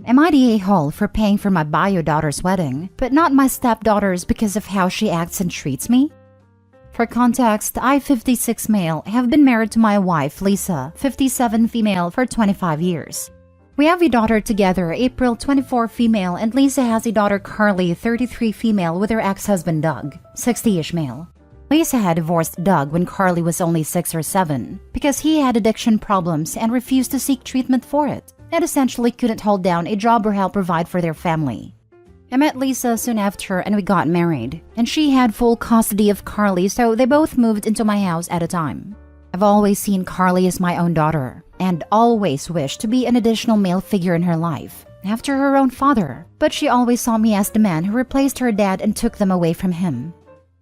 Am I the a-hole for paying for my bio daughter's wedding, but not my stepdaughter's because of how she acts and treats me? For context, I, 56 male, have been married to my wife, Lisa, 57 female, for 25 years. We have a daughter together, April, 24 female, and Lisa has a daughter, Carly, 33 female, with her ex-husband, Doug, 60-ish male. Lisa had divorced Doug when Carly was only 6 or 7 because he had addiction problems and refused to seek treatment for it, and essentially couldn't hold down a job or help provide for their family. I met Lisa soon after and we got married, and she had full custody of Carly, so they both moved into my house at a time. I've always seen Carly as my own daughter and always wished to be an additional male figure in her life, after her own father, but she always saw me as the man who replaced her dad and took them away from him.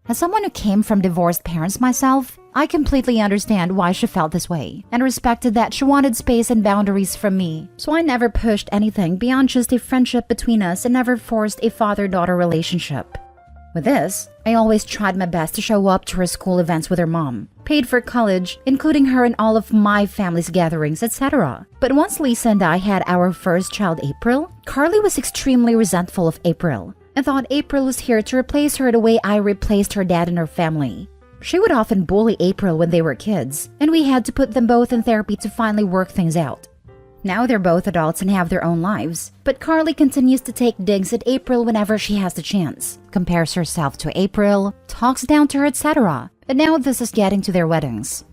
As someone who came from divorced parents myself, I completely understand why she felt this way and respected that she wanted space and boundaries from me, so I never pushed anything beyond just a friendship between us and never forced a father-daughter relationship. With this, I always tried my best to show up to her school events with her mom, paid for college, including her in all of my family's gatherings, etc. But once Lisa and I had our first child, April, Carly was extremely resentful of April and thought April was here to replace her the way I replaced her dad and her family. She would often bully April when they were kids, and we had to put them both in therapy to finally work things out. Now they're both adults and have their own lives, but Carly continues to take digs at April whenever she has the chance, compares herself to April, talks down to her, etc. And now this is getting to their weddings.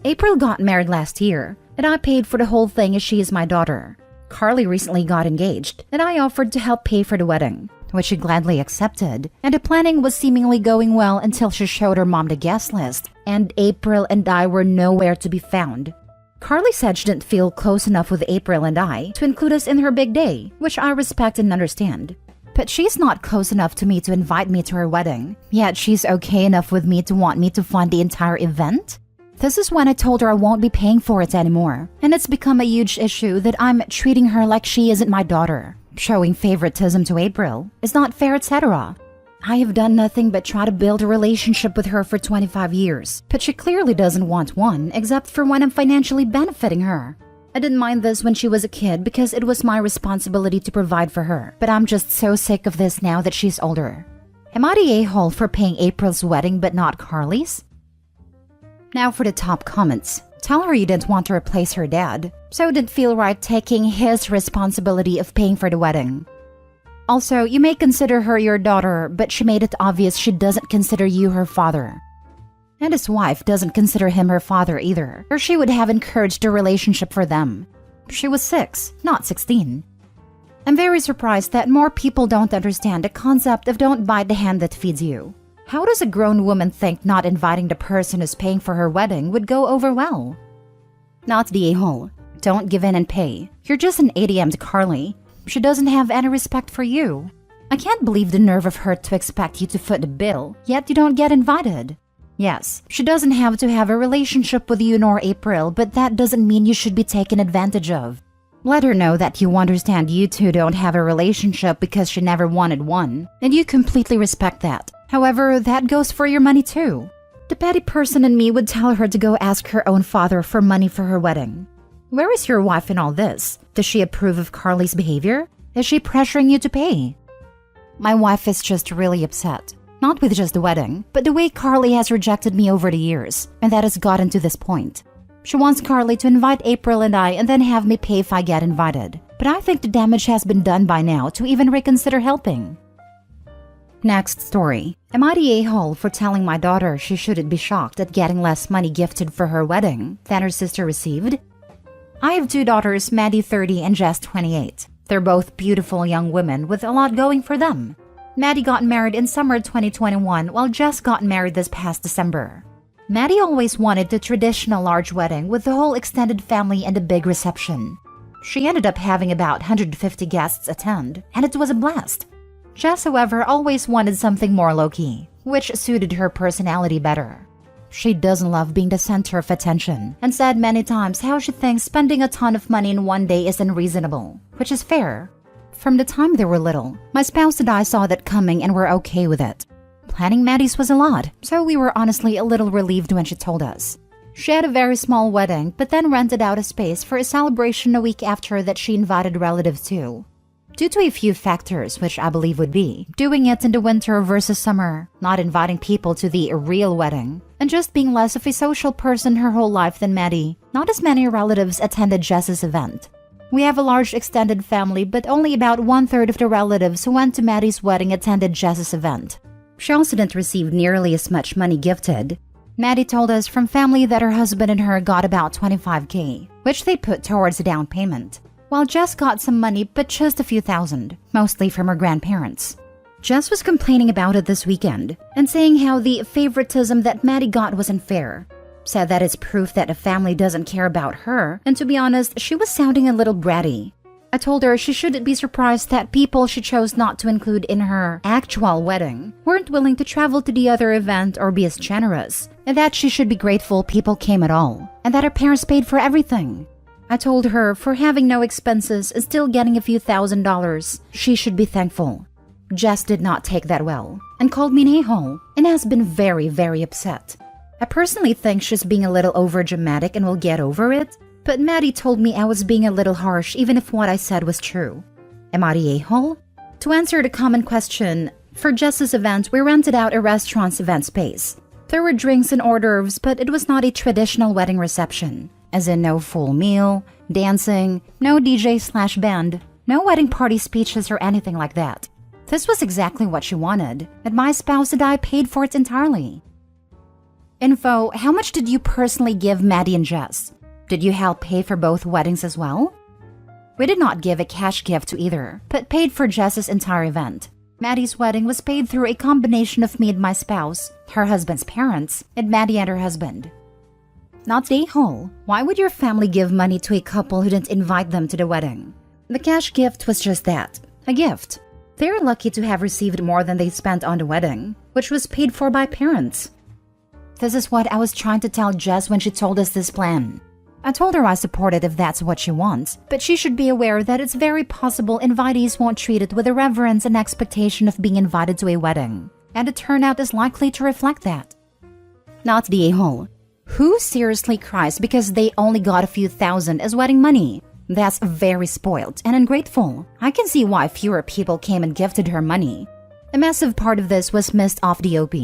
April got married last year, and I paid for the whole thing as she is my daughter. Carly recently got engaged, and I offered to help pay for the wedding, which she gladly accepted, and the planning was seemingly going well until she showed her mom the guest list, and April and I were nowhere to be found. Carly said she didn't feel close enough with April and I to include us in her big day, which I respect and understand. But she's not close enough to me to invite me to her wedding, yet she's okay enough with me to want me to fund the entire event? This is when I told her I won't be paying for it anymore, and it's become a huge issue that I'm treating her like she isn't my daughter. Showing favoritism to April is not fair, etc. I have done nothing but try to build a relationship with her for 25 years, but she clearly doesn't want one except for when I'm financially benefiting her. I didn't mind this when she was a kid because it was my responsibility to provide for her, but I'm just so sick of this now that she's older. Am I the a-hole for paying April's wedding but not Carly's? Now for the top comments. Tell her you didn't want to replace her dad, so it didn't feel right taking his responsibility of paying for the wedding. Also, you may consider her your daughter, but she made it obvious she doesn't consider you her father. And his wife doesn't consider him her father either, or she would have encouraged a relationship for them. She was 6, not 16. I'm very surprised that more people don't understand the concept of don't bite the hand that feeds you. How does a grown woman think not inviting the person who's paying for her wedding would go over well? Not the a-hole. Don't give in and pay. You're just an ATM to Carly. She doesn't have any respect for you. I can't believe the nerve of her to expect you to foot the bill, yet you don't get invited. Yes, she doesn't have to have a relationship with you nor April, but that doesn't mean you should be taken advantage of. Let her know that you understand you two don't have a relationship because she never wanted one, and you completely respect that. However, that goes for your money too. The petty person in me would tell her to go ask her own father for money for her wedding. Where is your wife in all this? Does she approve of Carly's behavior? Is she pressuring you to pay? My wife is just really upset. Not with just the wedding, but the way Carly has rejected me over the years, and that has gotten to this point. She wants Carly to invite April and I and then have me pay if I get invited. But I think the damage has been done by now to even reconsider helping. Next story. Am I the a-hole for telling my daughter she shouldn't be shocked at getting less money gifted for her wedding than her sister received? I have 2 daughters, Maddie 30 and Jess 28. They're both beautiful young women with a lot going for them. Maddie got married in summer 2021 while Jess got married this past December. Maddie always wanted the traditional large wedding with the whole extended family and a big reception. She ended up having about 150 guests attend, and it was a blast. Jess, however, always wanted something more low-key, which suited her personality better. She doesn't love being the center of attention, and said many times how she thinks spending a ton of money in one day is unreasonable, which is fair. From the time they were little, my spouse and I saw that coming and were okay with it. Planning Maddie's was a lot, so we were honestly a little relieved when she told us. She had a very small wedding, but then rented out a space for a celebration a week after that she invited relatives to. due to a few factors, which I believe would be doing it in the winter versus summer, not inviting people to the real wedding, and just being less of a social person her whole life than Maddie. Not as many relatives attended Jess's event. We have a large extended family, but only about 1/3 of the relatives who went to Maddie's wedding attended Jess's event. She also didn't receive nearly as much money gifted. Maddie told us from family that her husband and her got about $25K, which they put towards the down payment, while Jess got some money but just a few thousand, mostly from her grandparents. Jess was complaining about it this weekend and saying how the favoritism that Maddie got was unfair. Said that it's proof that a family doesn't care about her, and to be honest, she was sounding a little bratty. I told her she shouldn't be surprised that people she chose not to include in her actual wedding weren't willing to travel to the other event or be as generous, and that she should be grateful people came at all, and that her parents paid for everything. I told her for having no expenses and still getting a few $1,000s, she should be thankful. Jess did not take that well and called me an a-hole and has been very, very upset. I personally think she's being a little overdramatic and will get over it, but Maddie told me I was being a little harsh even if what I said was true. Am I the a-hole? To answer the common question, for Jess's event, we rented out a restaurant's event space. There were drinks and hors d'oeuvres, but it was not a traditional wedding reception, as in no full meal, dancing, no DJ/band, no wedding party speeches or anything like that. This was exactly what she wanted, and my spouse and I paid for it entirely. Info: how much did you personally give Maddie and Jess? Did you help pay for both weddings as well? We did not give a cash gift to either, but paid for Jess's entire event. Maddie's wedding was paid through a combination of me and my spouse, her husband's parents, and Maddie and her husband. Not the a-hole. Why would your family give money to a couple who didn't invite them to the wedding? The cash gift was just that, a gift. They're lucky to have received more than they spent on the wedding, which was paid for by parents. This is what I was trying to tell Jess when she told us this plan. I told her I support it if that's what she wants, but she should be aware that it's very possible invitees won't treat it with the reverence and expectation of being invited to a wedding, and the turnout is likely to reflect that. Not the a-hole. Who seriously cries because they only got a few thousand as wedding money? That's very spoiled and ungrateful. I can see why fewer people came and gifted her money. A massive part of this was missed off the OP.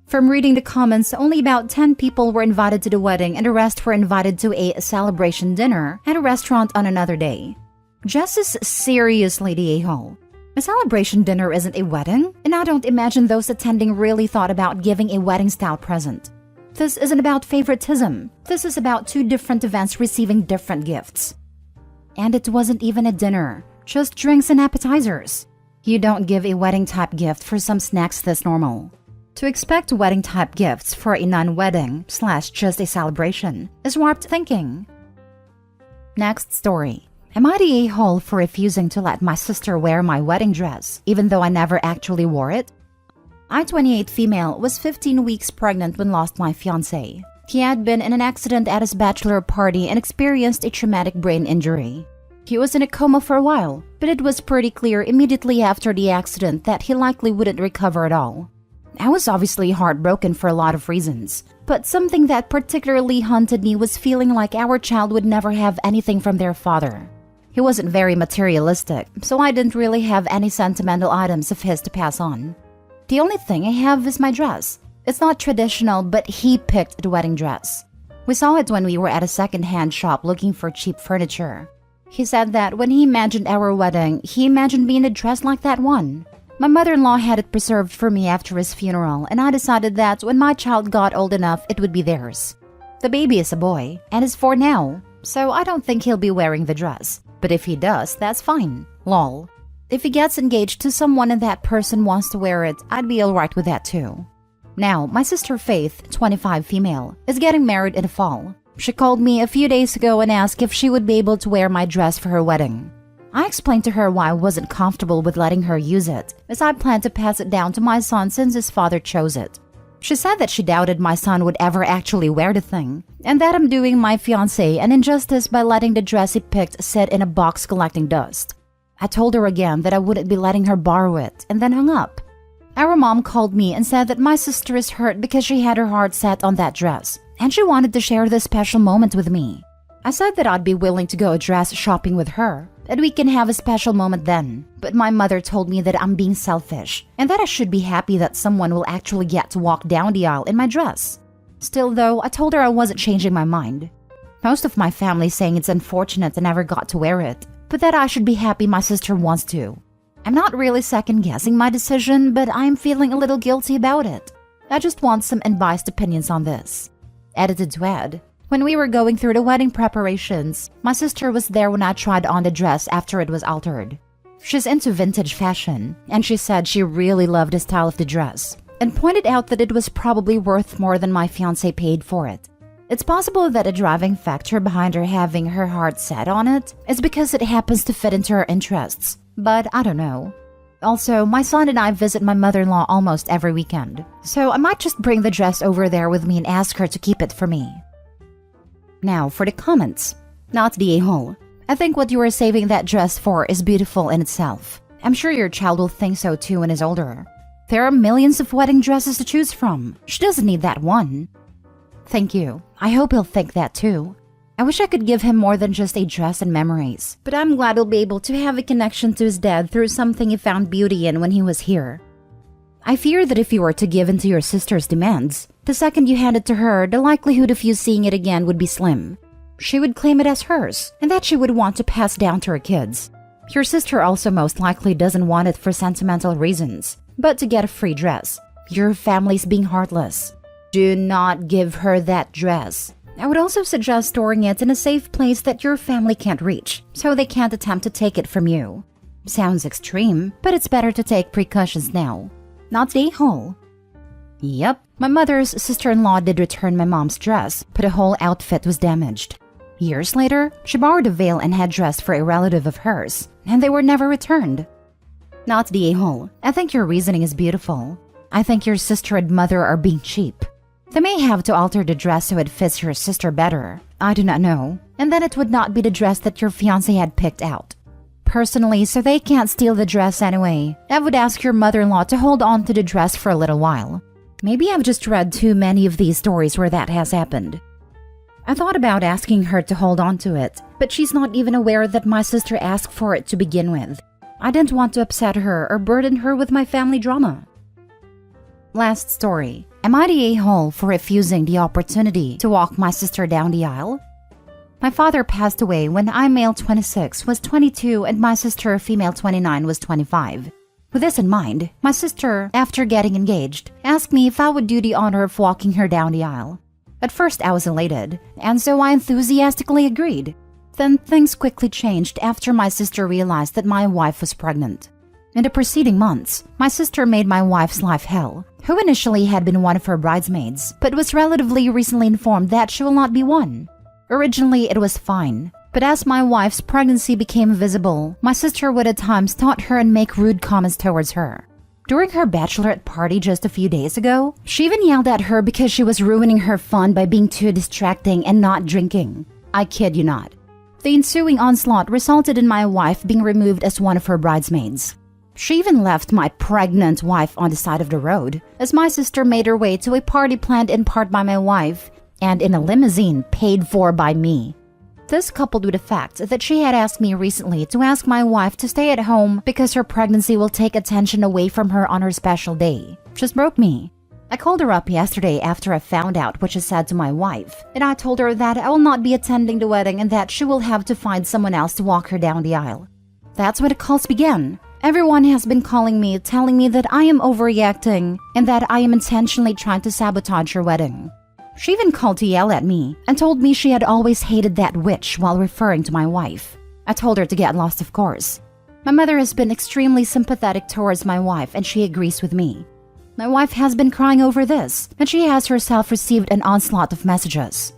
From reading the comments, only about 10 people were invited to the wedding and the rest were invited to a celebration dinner at a restaurant on another day. Jess is seriously the a-hole. A celebration dinner isn't a wedding, and I don't imagine those attending really thought about giving a wedding-style present. This isn't about favoritism. This is about two different events receiving different gifts. And it wasn't even a dinner, just drinks and appetizers. You don't give a wedding-type gift for some snacks this normal. To expect wedding-type gifts for a non-wedding / just a celebration is warped thinking. Next story. Am I the a-hole for refusing to let my sister wear my wedding dress, even though I never actually wore it? I, 28 female, was 15 weeks pregnant when lost my fiancé. He had been in an accident at his bachelor party and experienced a traumatic brain injury. He was in a coma for a while, but it was pretty clear immediately after the accident that he likely wouldn't recover at all. I was obviously heartbroken for a lot of reasons, but something that particularly haunted me was feeling like our child would never have anything from their father. He wasn't very materialistic, so I didn't really have any sentimental items of his to pass on. The only thing I have is my dress. It's not traditional, but he picked the wedding dress. We saw it when we were at a second-hand shop looking for cheap furniture. He said that when he imagined our wedding, he imagined me in a dress like that one. My mother-in-law had it preserved for me after his funeral, and I decided that when my child got old enough, it would be theirs. The baby is a boy, and is 4 now, so I don't think he'll be wearing the dress. But if he does, that's fine. Lol. If he gets engaged to someone and that person wants to wear it, I'd be alright with that too. Now, my sister Faith, 25 female, is getting married in the fall. She called me a few days ago and asked if she would be able to wear my dress for her wedding. I explained to her why I wasn't comfortable with letting her use it, as I planned to pass it down to my son since his father chose it. She said that she doubted my son would ever actually wear the thing, and that I'm doing my fiancé an injustice by letting the dress he picked sit in a box collecting dust. I told her again that I wouldn't be letting her borrow it, and then hung up. Our mom called me and said that my sister is hurt because she had her heart set on that dress, and she wanted to share this special moment with me. I said that I'd be willing to go dress shopping with her, and we can have a special moment then. But my mother told me that I'm being selfish and that I should be happy that someone will actually get to walk down the aisle in my dress. Still though, I told her I wasn't changing my mind. Most of my family saying it's unfortunate I never got to wear it, but that I should be happy my sister wants to. I'm not really second-guessing my decision, but I'm feeling a little guilty about it. I just want some unbiased opinions on this. Edited to add, when we were going through the wedding preparations, my sister was there when I tried on the dress after it was altered. She's into vintage fashion, and she said she really loved the style of the dress, and pointed out that it was probably worth more than my fiancé paid for it. It's possible that a driving factor behind her having her heart set on it is because it happens to fit into her interests, but I don't know. Also, my son and I visit my mother-in-law almost every weekend, so I might just bring the dress over there with me and ask her to keep it for me. Now for the comments. Not the a-hole. I think what you are saving that dress for is beautiful in itself. I'm sure your child will think so too when he's older. There are millions of wedding dresses to choose from. She doesn't need that one. Thank you. I hope he'll think that too. I wish I could give him more than just a dress and memories, but I'm glad he'll be able to have a connection to his dad through something he found beauty in when he was here. I fear that if you were to give in to your sister's demands, the second you hand it to her, the likelihood of you seeing it again would be slim. She would claim it as hers, and that she would want to pass down to her kids. Your sister also most likely doesn't want it for sentimental reasons, but to get a free dress. Your family's being heartless. Do not give her that dress. I would also suggest storing it in a safe place that your family can't reach, so they can't attempt to take it from you. Sounds extreme, but it's better to take precautions now. Not the a-hole. Yep, my mother's sister-in-law did return my mom's dress, but the whole outfit was damaged. Years later, she borrowed a veil and headdress for a relative of hers, and they were never returned. Not the a-hole. I think your reasoning is beautiful. I think your sister and mother are being cheap. They may have to alter the dress so it fits your sister better. I do not know. And then it would not be the dress that your fiancé had picked out. Personally, so they can't steal the dress anyway, I would ask your mother-in-law to hold on to the dress for a little while. Maybe I've just read too many of these stories where that has happened. I thought about asking her to hold on to it, but she's not even aware that my sister asked for it to begin with. I didn't want to upset her or burden her with my family drama. Last story. Am I the a-hole for refusing the opportunity to walk my sister down the aisle? My father passed away when I, male 26, was 22 and my sister, female 29, was 25. With this in mind, my sister, after getting engaged, asked me if I would do the honor of walking her down the aisle. At first I was elated, and so I enthusiastically agreed. Then things quickly changed after my sister realized that my wife was pregnant. In the preceding months, my sister made my wife's life hell, who initially had been one of her bridesmaids, but was relatively recently informed that she will not be one. Originally, it was fine, but as my wife's pregnancy became visible, my sister would at times taunt her and make rude comments towards her. During her bachelorette party just a few days ago, she even yelled at her because she was ruining her fun by being too distracting and not drinking. I kid you not. The ensuing onslaught resulted in my wife being removed as one of her bridesmaids. She even left my pregnant wife on the side of the road, as my sister made her way to a party planned in part by my wife, and in a limousine paid for by me. This coupled with the fact that she had asked me recently to ask my wife to stay at home because her pregnancy will take attention away from her on her special day, just broke me. I called her up yesterday after I found out what she said to my wife, and I told her that I will not be attending the wedding and that she will have to find someone else to walk her down the aisle. That's when the calls began. Everyone has been calling me, telling me that I am overreacting and that I am intentionally trying to sabotage her wedding. She even called to yell at me and told me she had always hated that witch while referring to my wife. I told her to get lost, of course. My mother has been extremely sympathetic towards my wife and she agrees with me. My wife has been crying over this and she has herself received an onslaught of messages.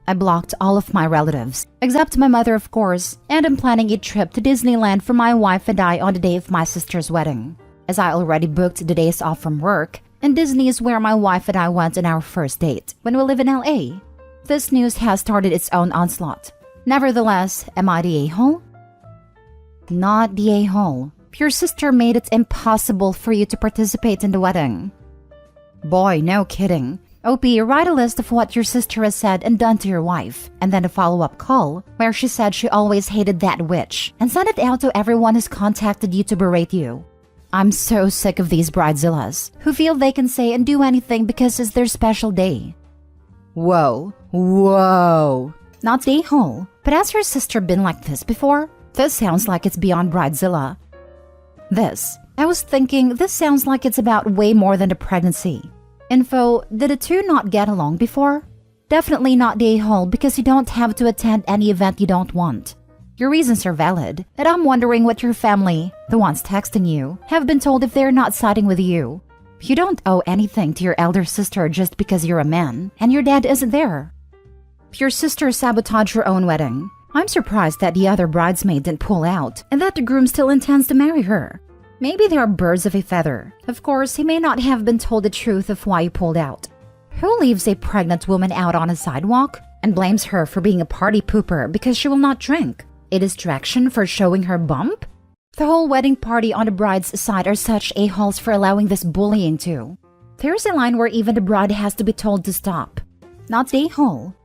I blocked all of my relatives, except my mother of course, and am planning a trip to Disneyland for my wife and I on the day of my sister's wedding, as I already booked the days off from work, and Disney is where my wife and I went on our first date, when we live in LA. This news has started its own onslaught. Nevertheless, am I the a-hole? Not the a-hole. Your sister made it impossible for you to participate in the wedding. Boy, no kidding. OP, write a list of what your sister has said and done to your wife, and then a follow-up call where she said she always hated that witch, and send it out to everyone who's contacted you to berate you. I'm so sick of these bridezillas who feel they can say and do anything because it's their special day. Whoa. Not a-hole, but has your sister been like this before? This sounds like it's beyond bridezilla. I was thinking this sounds like it's about way more than a pregnancy. Info, did the two not get along before? Definitely not the a-hole because you don't have to attend any event you don't want. Your reasons are valid, and I'm wondering what your family, the ones texting you, have been told if they're not siding with you. You don't owe anything to your elder sister just because you're a man, and your dad isn't there. Your sister sabotaged her own wedding. I'm surprised that the other bridesmaid didn't pull out, and that the groom still intends to marry her. Maybe they are birds of a feather. Of course, he may not have been told the truth of why he pulled out. Who leaves a pregnant woman out on a sidewalk and blames her for being a party pooper because she will not drink? A distraction for showing her bump? The whole wedding party on the bride's side are such a-holes for allowing this bullying too. There's a line where even the bride has to be told to stop. Not a-hole,